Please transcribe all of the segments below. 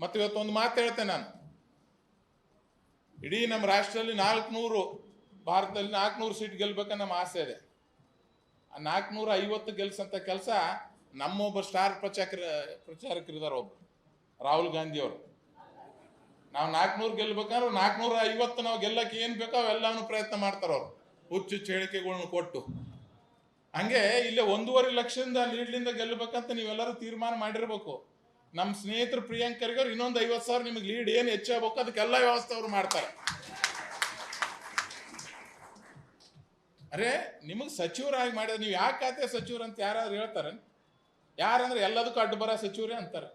ಮತ್ತು ಇವತ್ತೊಂದು ಮಾತು ಹೇಳ್ತೇನೆ ನಾನು, ಇಡೀ ನಮ್ಮ ರಾಷ್ಟ್ರದಲ್ಲಿ 400 ಭಾರತದಲ್ಲಿ 400 ಸೀಟ್ ಗೆಲ್ಬೇಕನ್ನ ನಮ್ಮ ಆಸೆ ಇದೆ. ಆ 450 ಗೆಲ್ಸಂತ ಕೆಲಸ ನಮ್ಮೊಬ್ಬ ಸ್ಟಾರ್ ಪ್ರಚಾರಕರಿದ್ದಾರೆ, ಒಬ್ರು ರಾಹುಲ್ ಗಾಂಧಿ ಅವರು. ನಾವು 400 ಗೆಲ್ಬೇಕಾದ್ರೆ 450 ನಾವು ಗೆಲ್ಲಕ್ಕೆ ಏನು ಬೇಕೋ ಅವೆಲ್ಲವನ್ನು ಪ್ರಯತ್ನ ಮಾಡ್ತಾರೆ ಅವರು, ಹುಚ್ಚುಚ್ಚು ಹೇಳಿಕೆಗಳನ್ನ ಕೊಟ್ಟು. ಹಂಗೆ ಇಲ್ಲೇ 1.5 ಲಕ್ಷದಿಂದ ಲೀಡ್ಲಿಂದ ಗೆಲ್ಲಬೇಕಂತ ನೀವೆಲ್ಲರೂ ತೀರ್ಮಾನ ಮಾಡಿರ್ಬೇಕು. ನಮ್ಮ ಸ್ನೇಹಿತರು ಪ್ರಿಯಾಂಕರಿಗೆ ಅವ್ರು ಇನ್ನೊಂದು 50,000 ನಿಮಗೆ ಲೀಡ್ ಏನು ಹೆಚ್ಚಾಗಬೇಕು ಅದಕ್ಕೆಲ್ಲ ವ್ಯವಸ್ಥೆ ಅವರು ಮಾಡ್ತಾರೆ. ಅರೆ ನಿಮಗೆ ಸಚಿವರಾಗಿ ಮಾಡಿದ್ರೆ ನೀವು ಯಾವ ಖಾತೆ ಸಚಿವರು ಅಂತ ಯಾರಾದ್ರೂ ಹೇಳ್ತಾರೆ? ಯಾರಂದ್ರೆ ಎಲ್ಲದಕ್ಕೂ ಅಡ್ಡು ಬರೋ ಸಚಿವರೇ ಅಂತಾರೆ.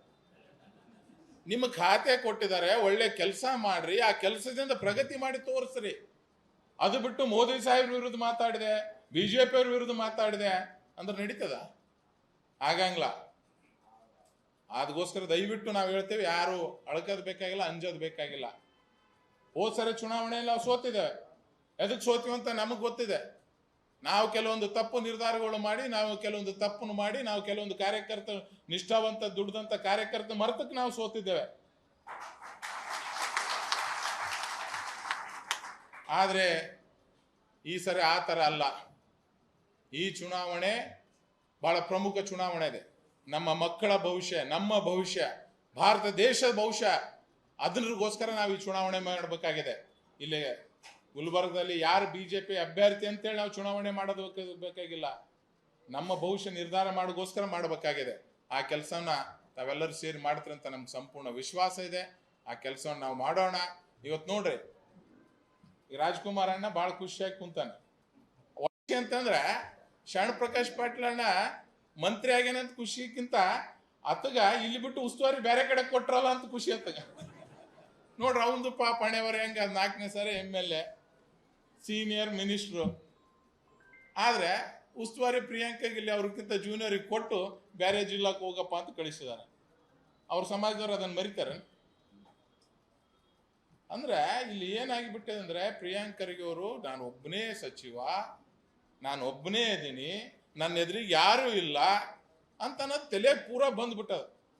ನಿಮ್ಮ ಖಾತೆ ಕೊಟ್ಟಿದ್ದಾರೆ, ಒಳ್ಳೆ ಕೆಲಸ ಮಾಡ್ರಿ, ಆ ಕೆಲಸದಿಂದ ಪ್ರಗತಿ ಮಾಡಿ ತೋರಿಸ್ರಿ. ಅದು ಬಿಟ್ಟು ಮೋದಿ ಸಾಹೇಬ್ರ ವಿರುದ್ಧ ಮಾತಾಡಿದೆ, ಬಿಜೆಪಿ ಅವ್ರ ವಿರುದ್ಧ ಮಾತಾಡಿದೆ ಅಂದ್ರೆ ನಡೀತದ? ಆಗಂಗಿಲ್ಲ. ಅದಕ್ಕೋಸ್ಕರ ದಯವಿಟ್ಟು ನಾವು ಹೇಳ್ತೇವೆ, ಯಾರು ಅಳ್ಕೋದ್ ಬೇಕಾಗಿಲ್ಲ, ಅಂಜೋದು ಬೇಕಾಗಿಲ್ಲ. ಹೋದ್ ಸರಿ ಚುನಾವಣೆಯಲ್ಲಿ ನಾವು ಸೋತಿದ್ದೇವೆ. ಎದಕ್ಕೆ ಸೋತೀವಿ ಅಂತ ನಮಗೆ ಗೊತ್ತಿದೆ. ನಾವು ಕೆಲವೊಂದು ತಪ್ಪು ನಿರ್ಧಾರಗಳು ಮಾಡಿ, ನಾವು ಕೆಲವೊಂದು ತಪ್ಪನ್ನು ಮಾಡಿ, ನಾವು ಕೆಲವೊಂದು ಕಾರ್ಯಕರ್ತ ನಿಷ್ಠಾವಂತ ದುಡ್ದಂತ ಕಾರ್ಯಕರ್ತ ಮರ್ತಕ್ಕೆ ನಾವು ಸೋತಿದ್ದೇವೆ. ಆದರೆ ಈ ಸರಿ ಆ ಥರ ಅಲ್ಲ. ಈ ಚುನಾವಣೆ ಬಹಳ ಪ್ರಮುಖ ಚುನಾವಣೆ ಇದೆ. ನಮ್ಮ ಮಕ್ಕಳ ಭವಿಷ್ಯ, ನಮ್ಮ ಭವಿಷ್ಯ, ಭಾರತ ದೇಶದ ಭವಿಷ್ಯ, ಅದಕ್ಕೋಸ್ಕರ ನಾವು ಈ ಚುನಾವಣೆ ಮಾಡಬೇಕಾಗಿದೆ. ಇಲ್ಲಿ ಗುಲ್ಬರ್ಗದಲ್ಲಿ ಯಾರು ಬಿಜೆಪಿ ಅಭ್ಯರ್ಥಿ ಅಂತೇಳಿ ನಾವು ಚುನಾವಣೆ ಮಾಡೋದು ಬೇಕಾಗಿಲ್ಲ. ನಮ್ಮ ಭವಿಷ್ಯ ನಿರ್ಧಾರ ಮಾಡೋಕ್ಕೋಸ್ಕರ ಮಾಡಬೇಕಾಗಿದೆ. ಆ ಕೆಲಸನ ತಾವೆಲ್ಲರೂ ಸೇರಿ ಮಾಡ್ತಾರೆ ಅಂತ ನಮ್ಗೆ ಸಂಪೂರ್ಣ ವಿಶ್ವಾಸ ಇದೆ. ಆ ಕೆಲಸವನ್ನು ನಾವು ಮಾಡೋಣ. ಇವತ್ತು ನೋಡ್ರಿ, ಈ ರಾಜ್ಕುಮಾರ್ ಅಣ್ಣ ಭಾಳ ಖುಷಿಯಾಗಿ ಕುಂತಾನೆ. ಅಂತಂದ್ರೆ ಶರಣ ಪ್ರಕಾಶ್ ಪಾಟೀಲ್ ಅಣ್ಣ ಮಂತ್ರಿ ಆಗ್ಯಾನಂತ ಖುಷಿಗಿಂತ ಅತ್ತಗ ಇಲ್ಲಿ ಬಿಟ್ಟು ಉಸ್ತುವಾರಿ ಬೇರೆ ಕಡೆ ಕೊಟ್ರಲ್ಲ ಅಂತ ಖುಷಿ ಅತ್ತಗ. ನೋಡ್ರಿ ಅವಂದು ಪಾಪ ಹಣೆವರ ಹೆಂಗ 4ನೇ ಸಾರಿ MLA, ಸೀನಿಯರ್ ಮಿನಿಸ್ಟ್ರು. ಆದರೆ ಉಸ್ತುವಾರಿ ಪ್ರಿಯಾಂಕಾಗಿ ಇಲ್ಲಿ ಅವ್ರಿಗಿಂತ ಜೂನಿಯರಿಗೆ ಕೊಟ್ಟು ಬೇರೆ ಜಿಲ್ಲಾಕ್ಕೆ ಹೋಗಪ್ಪ ಅಂತ ಕಳಿಸಿದ್ದಾರೆ. ಅವ್ರ ಸಮಾಜದವ್ರು ಅದನ್ನು ಮರಿತಾರೆ. ಅಂದ್ರೆ ಇಲ್ಲಿ ಏನಾಗಿಬಿಟ್ಟಿದೆ ಅಂದ್ರೆ, ಪ್ರಿಯಾಂಕರಿಗೆ ಅವರು ನಾನು ಒಬ್ಬನೇ ಸಚಿವ, ನಾನು ಒಬ್ಬನೇ ಇದ್ದೀನಿ, ನನ್ನ ಎದುರಿಗೆ ಯಾರೂ ಇಲ್ಲ ಅಂತ ಅನ್ನೋದು ತಲೆ ಪೂರ ಬಂದ್ಬಿಟ್ಟದ.